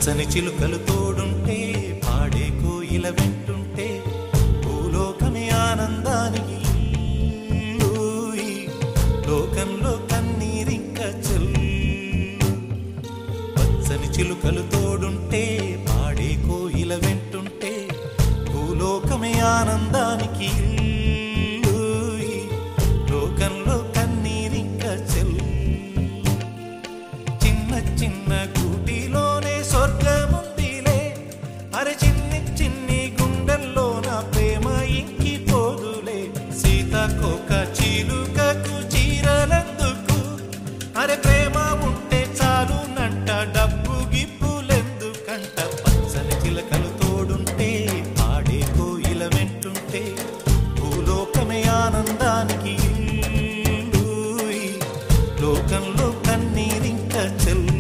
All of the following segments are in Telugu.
పచ్చని చిలుకలు తోడుంటే పాడే కోయిల వెంటుంటే భూలోకమే ఆనందానికి లోకంలో కన్నీరింక చెల్లు పచ్చని చిలుకలు తోడుంటే పాడే కోయిల వెంటుంటే భూలోకమే ఆనందానికి లోకంలో కన్నీరింక చెల్లు చిన్న చిన్న గూటిలోనే స్వర్గముందిలే అరే చిన్ని చిన్ని గుండెల్లో నా ప్రేమ ఇంకిపోదులే సీతాకోక చిలుకకు చీరలందుకు అరే ప్రేమ ఉంటే చాలునంట డబ్బు గిప్పులెందుకంట పచ్చని చిలకలు తోడుంటే పాడే కోయిల వెంటుంటే భూలోకమే ఆనందానికి లోకంలో కన్నీరింక చెల్లు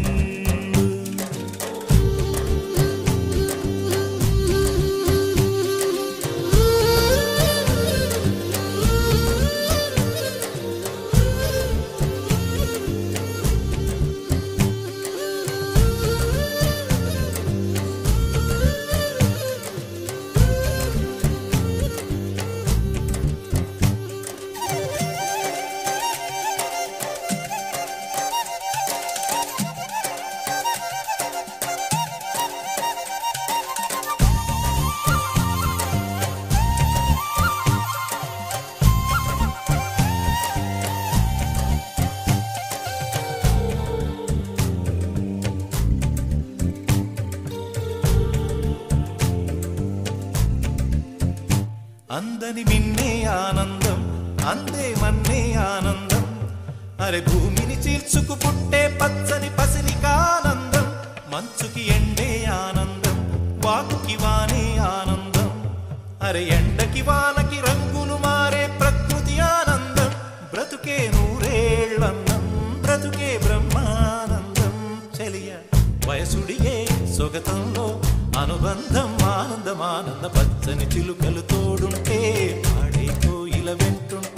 అందని మిన్నే ఆనందం అందే మన్నే ఆనందం అరే భూమిని చీల్చుకు పుట్టే పచ్చని పసిలికానందం మంచుకి ఎండే ఆనందం వాకుకి వానే ఆనందం అరే ఎండకి వానకి రంగులు మారే ప్రకృతి ఆనందం బ్రతుకే నూరేళ్ళన్నం బ్రతుకే బ్రహ్మానందం చెలియ వయసుడిగే సొగతంలో అనుబంధం ఆనందమానంద పచ్చని చిలుకలు తోడుంటే పాడే కోయిల వెంటుంటే